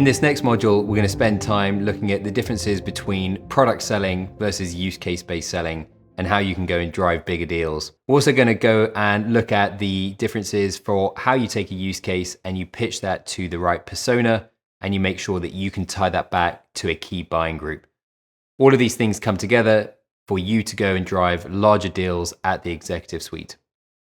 this next module, we're going to spend time looking at the differences between product selling versus use case-based selling and how you can go and drive bigger deals. We're also going to go and look at the differences for how you take a use case and you pitch that to the right persona, and you make sure that you can tie that back to a key buying group. All of these things come together for you to go and drive larger deals at the executive suite.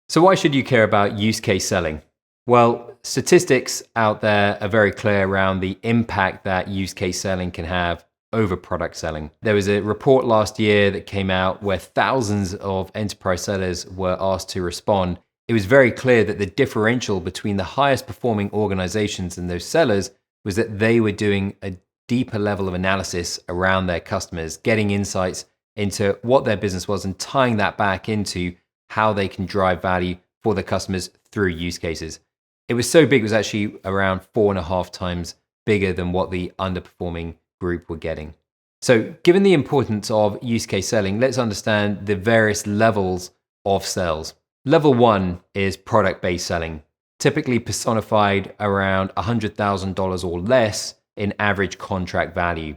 So why should you care about use case selling? Well, statistics out there are very clear around the impact that use case selling can have over product selling. There was a report last year that came out where thousands of enterprise sellers were asked to respond. It was very clear that the differential between the highest performing organizations and those sellers was that they were doing a deeper level of analysis around their customers, getting insights into what their business was and tying that back into how they can drive value for their customers through use cases. It was so big, it was actually around 4.5 times bigger than what the underperforming group were getting. So given the importance of use case selling, let's understand the various levels of sales. Level 1 is product-based selling, typically personified around $100,000 or less in average contract value.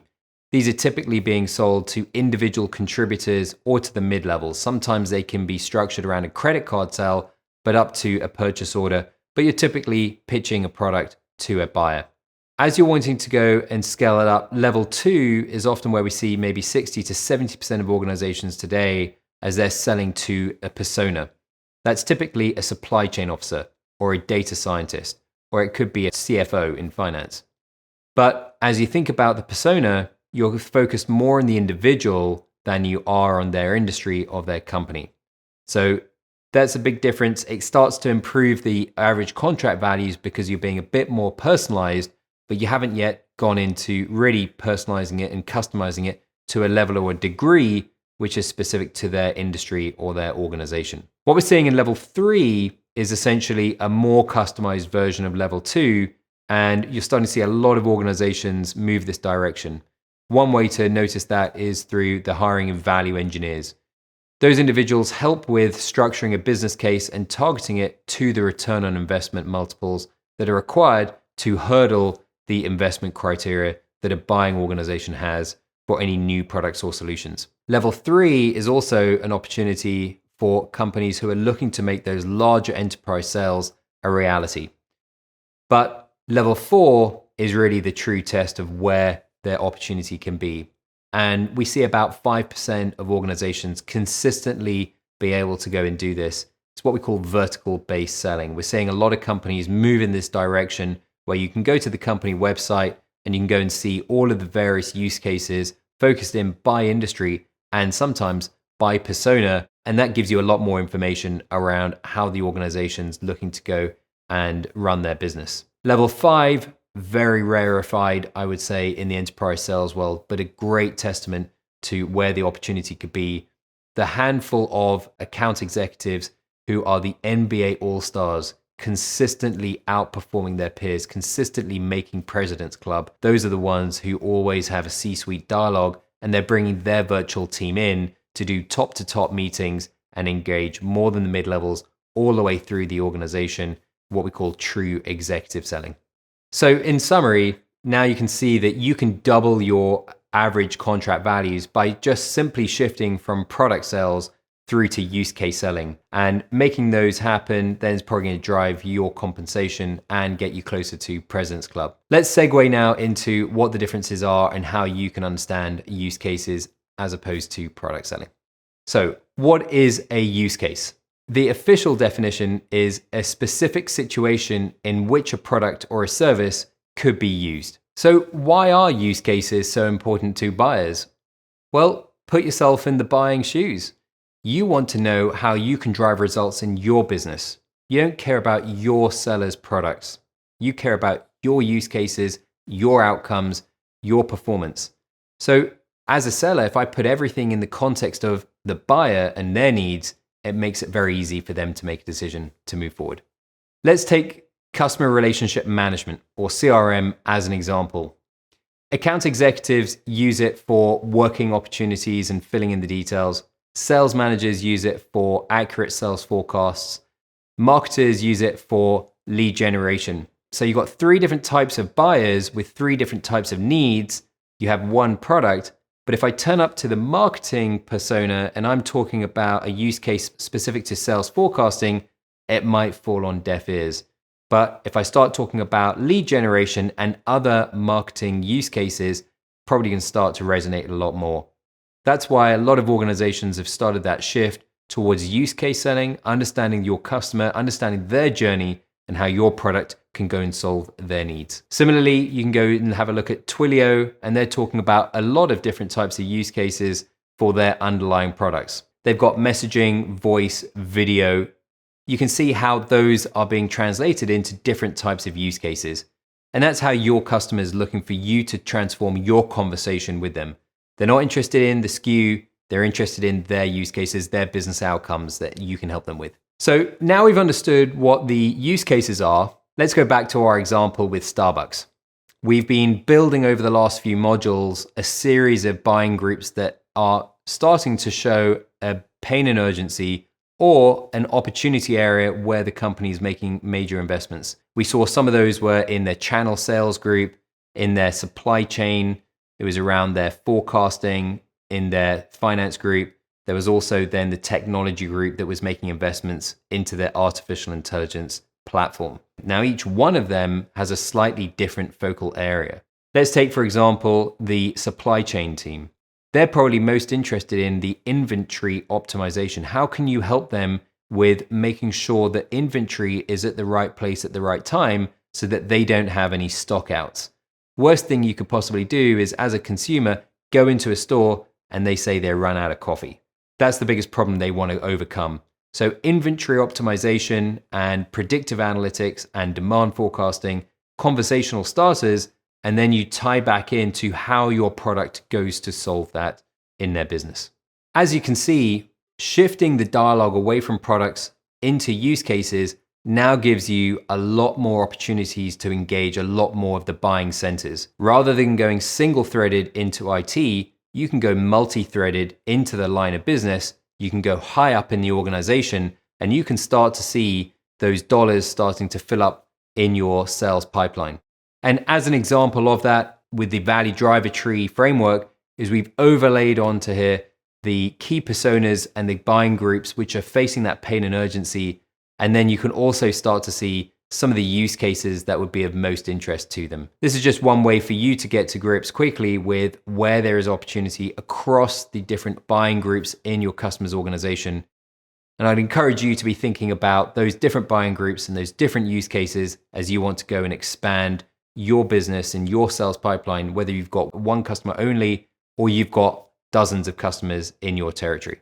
These are typically being sold to individual contributors or to the mid-levels. Sometimes they can be structured around a credit card sale, but up to a purchase order, but you're typically pitching a product to a buyer. As you're wanting to go and scale it up, level 2 is often where we see maybe 60 to 70% of organizations today as they're selling to a persona. That's typically a supply chain officer or a data scientist, or it could be a CFO in finance. But as you think about the persona, you're focused more on the individual than you are on their industry or their company. So that's a big difference. It starts to improve the average contract values because you're being a bit more personalized, but you haven't yet gone into really personalizing it and customizing it to a level or a degree which is specific to their industry or their organization. What we're seeing in level 3 is essentially a more customized version of level 2, and you're starting to see a lot of organizations move this direction. One way to notice that is through the hiring of value engineers. Those individuals help with structuring a business case and targeting it to the return on investment multiples that are required to hurdle the investment criteria that a buying organization has for any new products or solutions. Level 3 is also an opportunity for companies who are looking to make those larger enterprise sales a reality. But level 4 is really the true test of where their opportunity can be. And we see about 5% of organizations consistently be able to go and do this. It's what we call vertical-based selling. We're seeing a lot of companies move in this direction where you can go to the company website and you can go and see all of the various use cases focused in by industry and sometimes by persona. And that gives you a lot more information around how the organization's looking to go and run their business. Level 5, very rarefied, I would say, in the enterprise sales world, but a great testament to where the opportunity could be. The handful of account executives who are the NBA All-Stars, consistently outperforming their peers, consistently making President's Club. Those are the ones who always have a C-suite dialogue, and they're bringing their virtual team in to do top-to-top meetings and engage more than the mid-levels all the way through the organization, what we call true executive selling. So in summary, now you can see that you can double your average contract values by just simply shifting from product sales through to use case selling. And making those happen then is probably going to drive your compensation and get you closer to President's Club. Let's segue now into what the differences are and how you can understand use cases as opposed to product selling. So what is a use case? The official definition is a specific situation in which a product or a service could be used. So why are use cases so important to buyers? Well, put yourself in the buying shoes. You want to know how you can drive results in your business. You don't care about your seller's products. You care about your use cases, your outcomes, your performance. So as a seller, if I put everything in the context of the buyer and their needs, it makes it very easy for them to make a decision to move forward. Let's take customer relationship management, or CRM, as an example. Account executives use it for working opportunities and filling in the details. Sales managers use it for accurate sales forecasts. Marketers use it for lead generation. So you've got three different types of buyers with three different types of needs. You have one product. But if I turn up to the marketing persona and I'm talking about a use case specific to sales forecasting, it might fall on deaf ears. But if I start talking about lead generation and other marketing use cases, probably can start to resonate a lot more. That's why a lot of organizations have started that shift towards use case selling, understanding your customer, understanding their journey, and how your product can go and solve their needs. Similarly, you can go and have a look at Twilio, and they're talking about a lot of different types of use cases for their underlying products. They've got messaging, voice, video. You can see how those are being translated into different types of use cases. And that's how your customer is looking for you to transform your conversation with them. They're not interested in the SKU, they're interested in their use cases, their business outcomes that you can help them with. So now we've understood what the use cases are. Let's go back to our example with Starbucks. We've been building over the last few modules a series of buying groups that are starting to show a pain and urgency or an opportunity area where the company is making major investments. We saw some of those were in their channel sales group, in their supply chain. It was around their forecasting, in their finance group. There was also then the technology group that was making investments into their artificial intelligence platform. Now, each one of them has a slightly different focal area. Let's take, for example, the supply chain team. They're probably most interested in the inventory optimization. How can you help them with making sure that inventory is at the right place at the right time so that they don't have any stock outs? Worst thing you could possibly do is, as a consumer, go into a store and they say they run out of coffee. That's the biggest problem they want to overcome. So inventory optimization and predictive analytics and demand forecasting, conversational starters, and then you tie back into how your product goes to solve that in their business. As you can see, shifting the dialogue away from products into use cases now gives you a lot more opportunities to engage a lot more of the buying centers. Rather than going single-threaded into IT, you can go multi-threaded into the line of business. You can go high up in the organization, and you can start to see those dollars starting to fill up in your sales pipeline. And as an example of that, with the value driver tree framework, is we've overlaid onto here the key personas and the buying groups which are facing that pain and urgency. And then you can also start to see some of the use cases that would be of most interest to them. This is just one way for you to get to grips quickly with where there is opportunity across the different buying groups in your customer's organization. And I'd encourage you to be thinking about those different buying groups and those different use cases as you want to go and expand your business and your sales pipeline, whether you've got one customer only or you've got dozens of customers in your territory.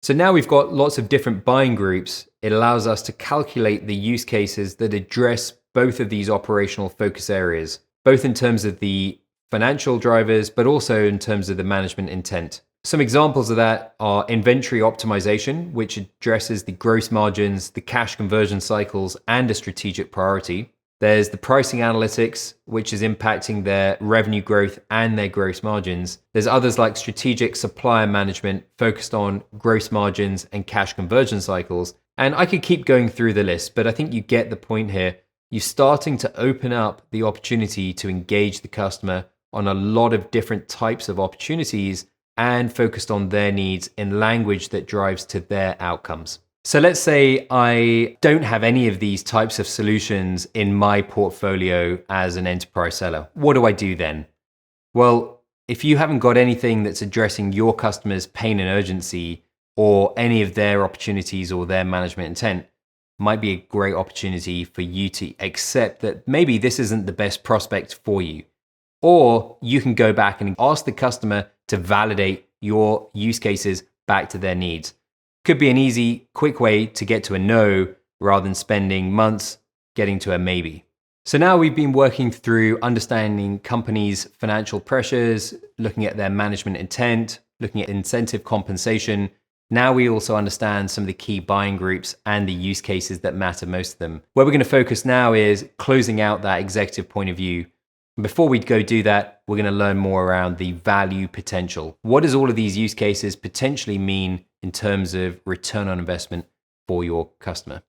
So now we've got lots of different buying groups. It allows us to calculate the use cases that address both of these operational focus areas, both in terms of the financial drivers, but also in terms of the management intent. Some examples of that are inventory optimization, which addresses the gross margins, the cash conversion cycles, and a strategic priority. There's the pricing analytics, which is impacting their revenue growth and their gross margins. There's others like strategic supplier management focused on gross margins and cash conversion cycles. And I could keep going through the list, but I think you get the point here. You're starting to open up the opportunity to engage the customer on a lot of different types of opportunities and focused on their needs in language that drives to their outcomes. So let's say I don't have any of these types of solutions in my portfolio as an enterprise seller. What do I do then? Well, if you haven't got anything that's addressing your customers' pain and urgency or any of their opportunities or their management intent, might be a great opportunity for you to accept that maybe this isn't the best prospect for you. Or you can go back and ask the customer to validate your use cases back to their needs. Could be an easy, quick way to get to a no rather than spending months getting to a maybe. So now we've been working through understanding companies' financial pressures, looking at their management intent, looking at incentive compensation. Now we also understand some of the key buying groups and the use cases that matter most to them. Where we're going to focus now is closing out that executive point of view. Before we go do that, we're going to learn more around the value potential. What does all of these use cases potentially mean in terms of return on investment for your customer?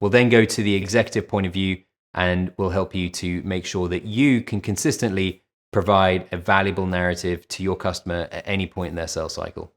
We'll then go to the executive point of view and will help you to make sure that you can consistently provide a valuable narrative to your customer at any point in their sales cycle.